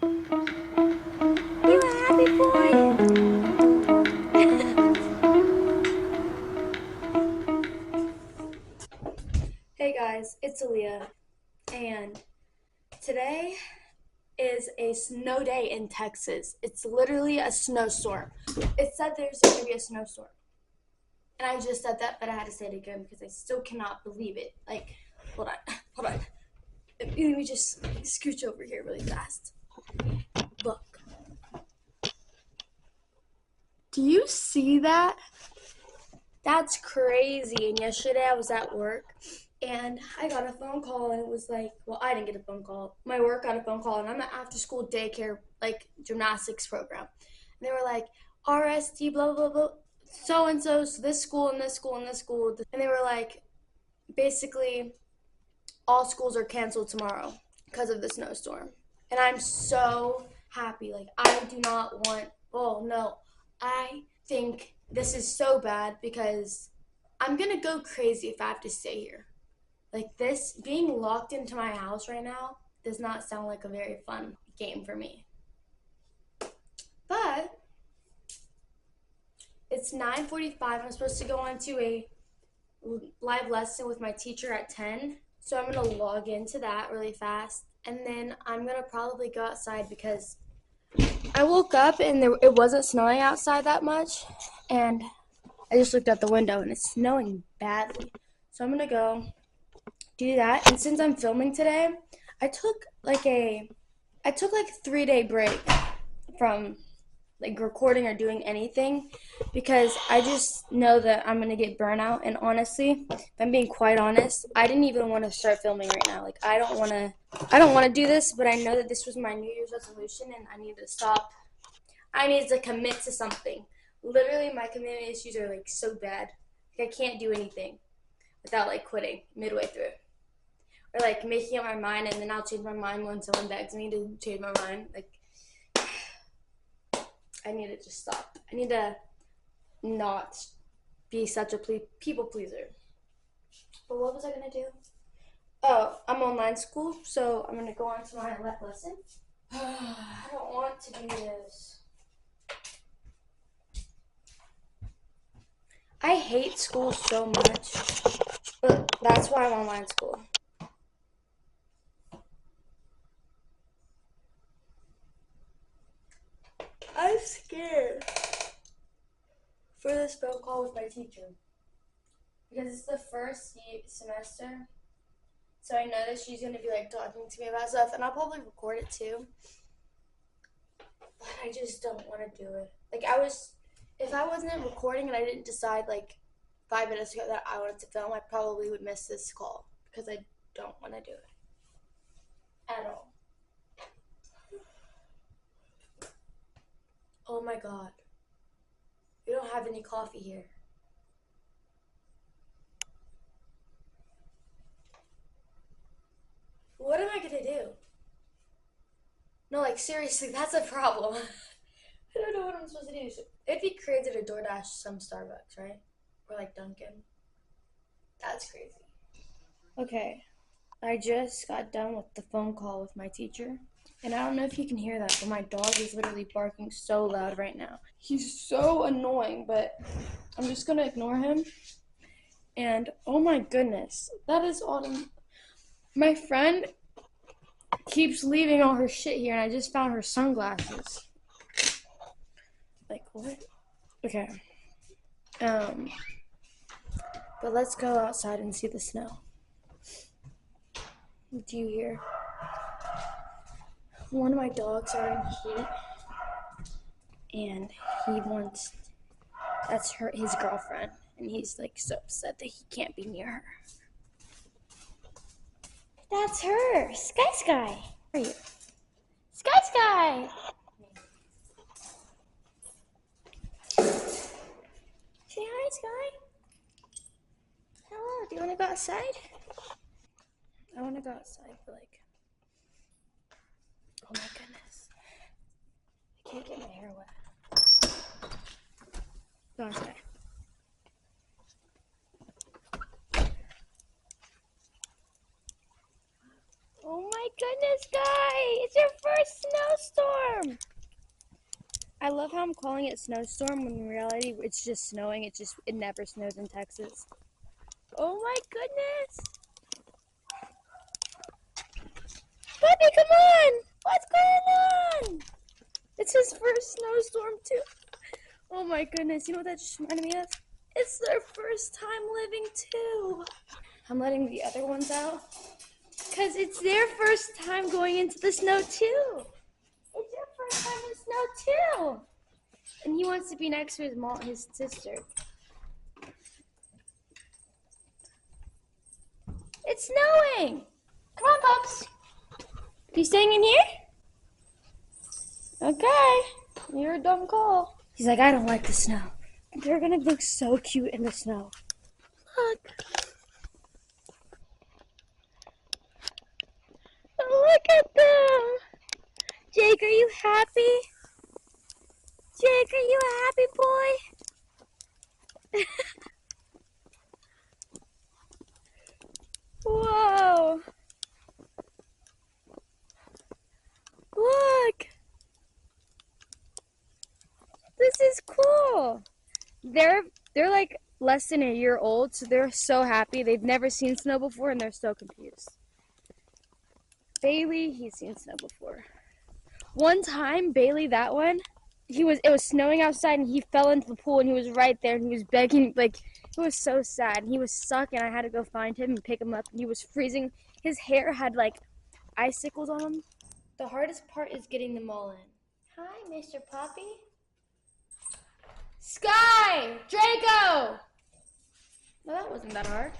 You a happy boy? Hey guys, it's Aaliyah, and today is a snow day in Texas. It's literally a snowstorm. It said there's going to be a snowstorm. And I just said that, but I had to say it again because I still cannot believe it. Like, hold on, hold on. Let me just scooch over here really fast. Look. Do you see that? That's crazy. And yesterday I was at work and I got a phone call and it was like, well, I didn't get a phone call. My work got a phone call and I'm an after school daycare, like gymnastics program. And they were like, RST, blah, blah, blah, so and so, this school and this school and this school. And they were like, basically, all schools are canceled tomorrow because of the snowstorm. And I'm so happy. Like, I do not want, oh no, I think this is so bad because I'm gonna go crazy if I have to stay here. Like, this, being locked into my house right now does not sound like a very fun game for me. But it's 9:45. I'm supposed to go on to a live lesson with my teacher at 10. So I'm gonna log into that really fast. And then I'm gonna probably go outside because I woke up and it wasn't snowing outside that much. And I just looked out the window and it's snowing badly. So I'm gonna go do that. And since I'm filming today, I took like a 3-day break from like recording or doing anything because I just know that I'm gonna get burnout. And honestly, if I'm being quite honest, I didn't even want to start filming right now. Like, I don't want to do this, but I know that this was my New Year's resolution and I need to stop. I need to commit to something. Literally, my commitment issues are like so bad. Like, I can't do anything without like quitting midway through or like making up my mind and then I'll change my mind when someone begs me to change my mind. Like, I need to just stop. I need to not be such a people pleaser. But what was I gonna do? Oh, I'm online school, so I'm gonna go on to my lesson. I don't want to do this. I hate school so much, but that's why I'm online school. I'm scared for this phone call with my teacher because it's the first semester. So I know that she's going to be like talking to me about stuff and I'll probably record it too. But I just don't want to do it. Like, if I wasn't recording and I didn't decide like 5 minutes ago that I wanted to film, I probably would miss this call because I don't want to do it at all. Oh my God. We don't have any coffee here. What am I going to do? No, like, seriously, that's a problem. I don't know what I'm supposed to do. It'd be crazy to DoorDash some Starbucks, right? Or like Dunkin'. That's crazy. Okay, I just got done with the phone call with my teacher. And I don't know if you can hear that, but my dog is literally barking so loud right now. He's so annoying, but I'm just gonna ignore him. And oh my goodness, that is autumn. My friend keeps leaving all her shit here, and I just found her sunglasses. Like, what? Okay. But let's go outside and see the snow. Do you hear? One of my dogs are in heat, and he wants. That's his girlfriend, and he's like so upset that he can't be near her. That's her, Sky Sky. Where are you? Sky Sky. Say hi, Sky. Hello. Do you want to go outside? I want to go outside, but like, oh my goodness, I can't get my hair wet. Go outside. Oh my goodness, guys! Sky, it's your first snowstorm. I love how I'm calling it snowstorm when in reality it's just snowing. It never snows in Texas. Oh my goodness. Puppy, come on. What's going on? It's his first snowstorm too. Oh my goodness. You know what that just reminded me of? It's their first time living too. I'm letting the other ones out because it's their first time going into the snow too. It's their first time in the snow too. And he wants to be next to his mom, his sister. It's snowing. Come on, pups. Are you staying in here? Okay. You're a dumb call. He's like, I don't like the snow. They're gonna look so cute in the snow. Look. Look at them. Jake, are you happy? Jake, are you a happy boy? Whoa. Look. This is cool. They're like less than a year old, so they're so happy. They've never seen snow before and they're so confused. Bailey, he's seen snow before. One time, Bailey, that one, it was snowing outside and he fell into the pool and he was right there and he was begging, like, it was so sad. And he was stuck and I had to go find him and pick him up and he was freezing. His hair had like icicles on him. The hardest part is getting them all in. Hi, Mr. Puppy. Sky! Draco! No, that wasn't that hard.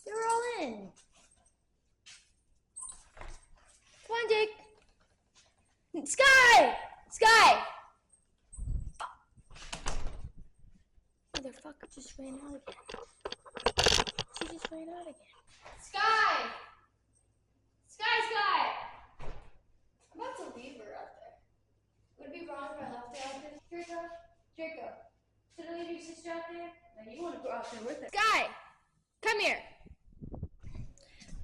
They were all in. Come on, Jake. Sky! Sky! Motherfucker just ran out again. She just ran out again. Sky! Sky, Sky! I'm about to leave her out there. Would it be wrong if I left her out there? Draco? Draco. Should I leave your sister out there? No, you want to go out there with her. Sky! Come here!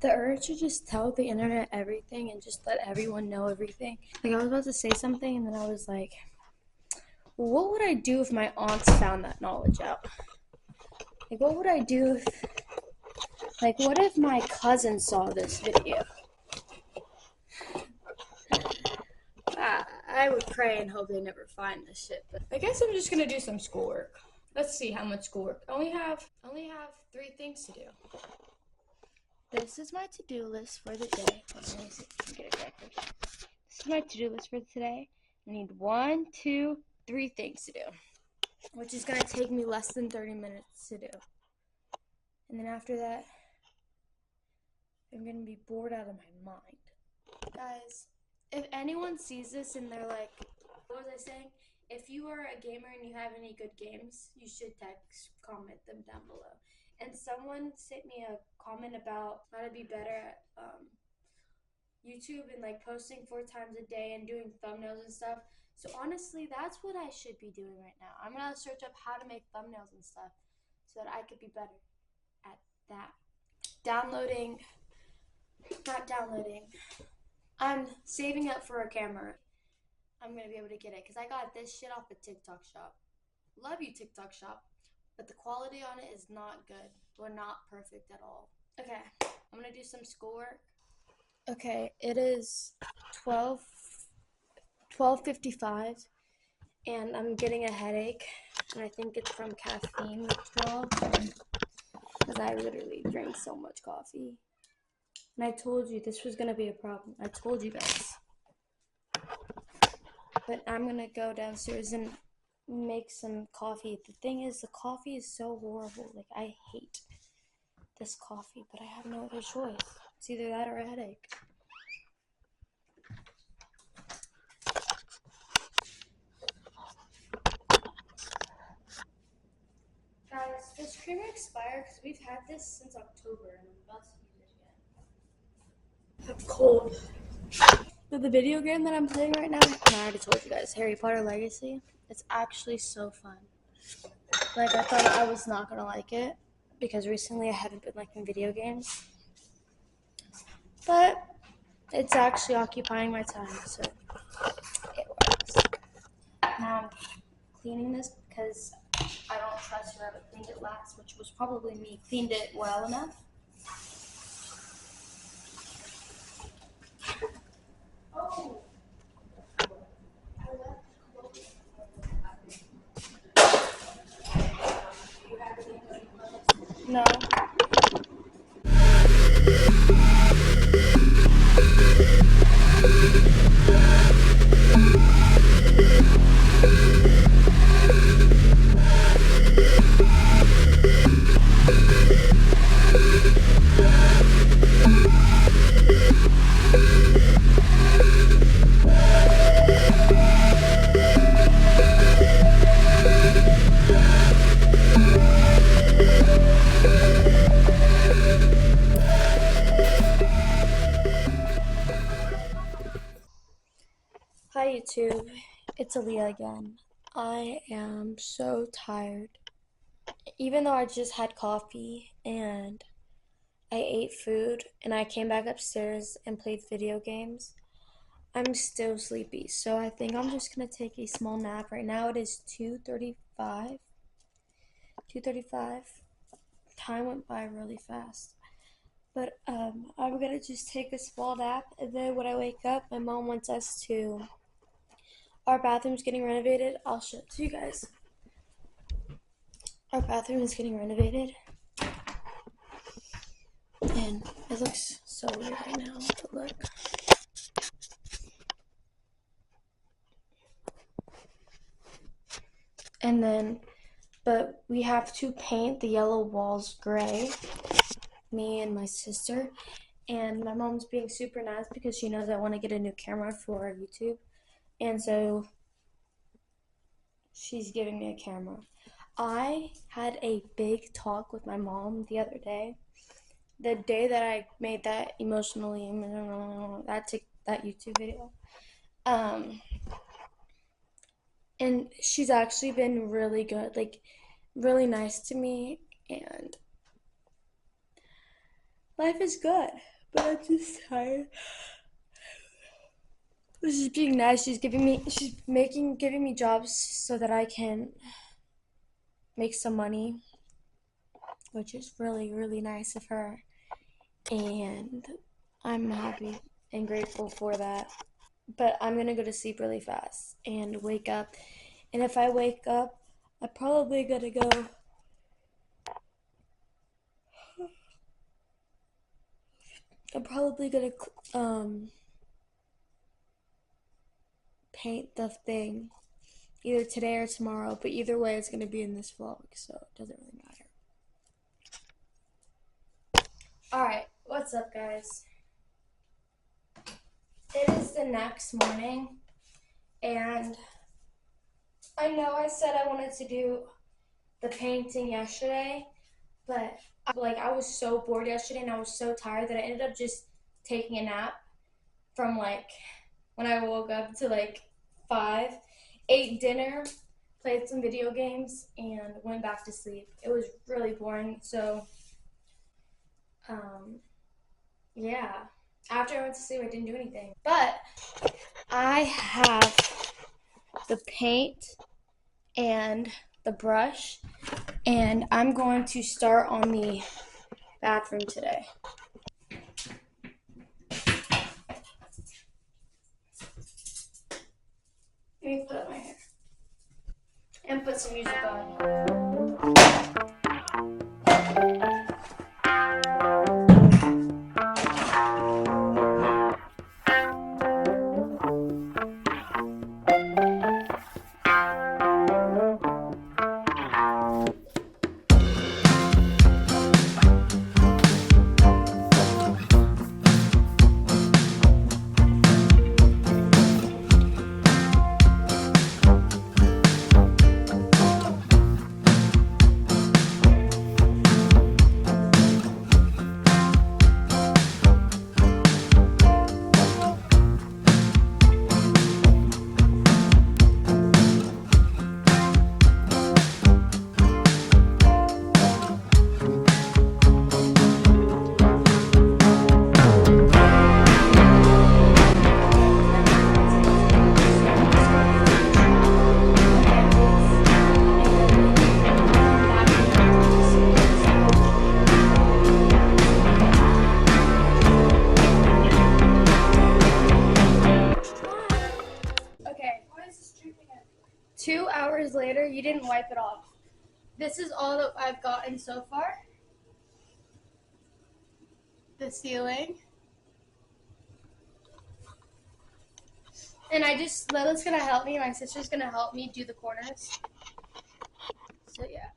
The urge to just tell the internet everything and just let everyone know everything. Like, I was about to say something and then I was like, well, what would I do if my aunts found that knowledge out? Like, what would I do if, like, what if my cousin saw this video? I would pray and hope they never find this shit, but I guess I'm just gonna do some schoolwork. Let's see how much schoolwork. I only have 3 things to do. This is my to-do list for the day. Let me see if I can get it right first. This is my to-do list for today. I need 1, 2, 3 things to do, which is gonna take me less than 30 minutes to do. And then after that, I'm gonna be bored out of my mind. Guys, if anyone sees this and they're like, what was I saying? If you are a gamer and you have any good games, you should comment them down below. And someone sent me a comment about how to be better at YouTube and like posting 4 times a day and doing thumbnails and stuff. So honestly, that's what I should be doing right now. I'm gonna search up how to make thumbnails and stuff so that I could be better at that. I'm saving up for a camera. I'm gonna be able to get it because I got this shit off the TikTok shop. Love you, TikTok shop. But the quality on it is not good. We're not perfect at all. Okay, I'm gonna do some schoolwork. Okay, it is 12:55 and I'm getting a headache and I think it's from caffeine withdrawal because I literally drank so much coffee. And I told you this was gonna be a problem. I told you guys. But I'm gonna go downstairs and make some coffee. The thing is, the coffee is so horrible. Like, I hate this coffee, but I have no other choice. It's either that or a headache. Guys, does creamer expire? Because we've had this since October and I'm about to use it again. I'm cold. But the video game that I'm playing right now, I already told you guys, Harry Potter Legacy. It's actually so fun. Like, I thought I was not gonna like it because recently I haven't been liking video games. But it's actually occupying my time, so it works. Now I'm cleaning this because I don't trust whoever cleaned it last, which was probably me, cleaned it well enough. Oh. No. Hi YouTube, it's Aaliyah again. I am so tired. Even though I just had coffee and I ate food and I came back upstairs and played video games, I'm still sleepy. So I think I'm just gonna take a small nap. Right now it is 2:35. 2:35. Time went by really fast. But I'm gonna just take a small nap, and then when I wake up, my mom wants us to. Our bathroom's getting renovated. I'll show it to you guys. Our bathroom is getting renovated, and it looks so weird right now. But look. And then, but we have to paint the yellow walls gray. Me and my sister. And my mom's being super nice because she knows I want to get a new camera for YouTube. And so she's giving me a camera. I had a big talk with my mom the other day. The day that I made that that YouTube video. And she's actually been really good, like really nice to me, and life is good, but I'm just tired. She's being nice. Giving me jobs so that I can make some money, which is really, really nice of her. And I'm happy and grateful for that. But I'm gonna go to sleep really fast and wake up. And if I wake up, I'm probably gonna go. I'm probably gonna paint the thing either today or tomorrow, but either way it's gonna be in this vlog, so it doesn't really matter. Alright, what's up guys? It is the next morning, and I know I said I wanted to do the painting yesterday, but I was so bored yesterday and I was so tired that I ended up just taking a nap from when I woke up to 5, ate dinner, played some video games, and went back to sleep. It was really boring, so yeah. After I went to sleep, I didn't do anything. But I have the paint and the brush, and I'm going to start on the bathroom today. Let me put up my hair and put some music on. 2 hours later, you didn't wipe it off. This is all that I've gotten so far. The ceiling. And Lila's gonna help me, my sister's gonna help me do the corners. So yeah.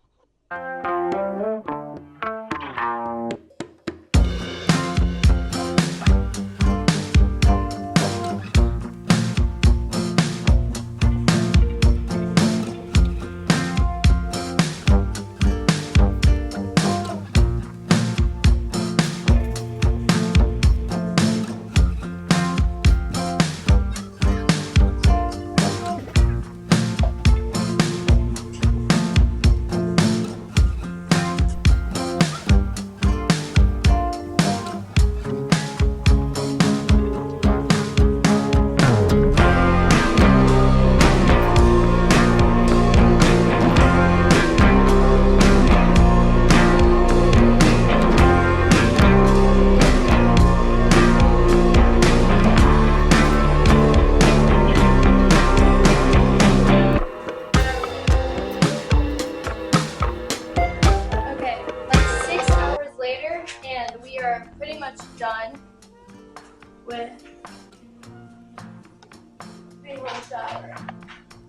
Okay, like 6 hours later, and we are pretty much done with the whole shower.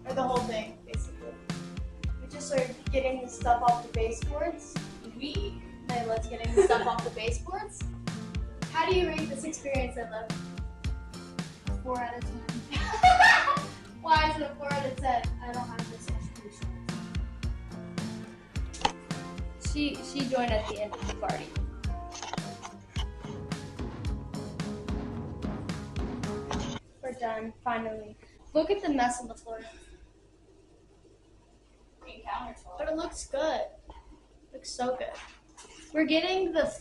Or the whole thing, basically. We just started getting the stuff off the baseboards. Let's getting the stuff off the baseboards. How do you rate this experience, Layla? 4 out of 10. Why is it a 4 out of 10? I don't have this much patience. She joined at the end of the party. We're done, finally. Look at the mess on the floor. But it looks good. Looks so good. We're getting the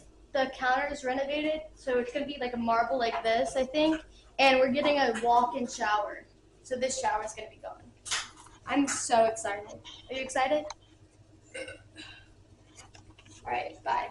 counters renovated, so it's gonna be like a marble like this, I think. And we're getting a walk-in shower. So this shower is gonna be gone. I'm so excited. Are you excited? All right, bye.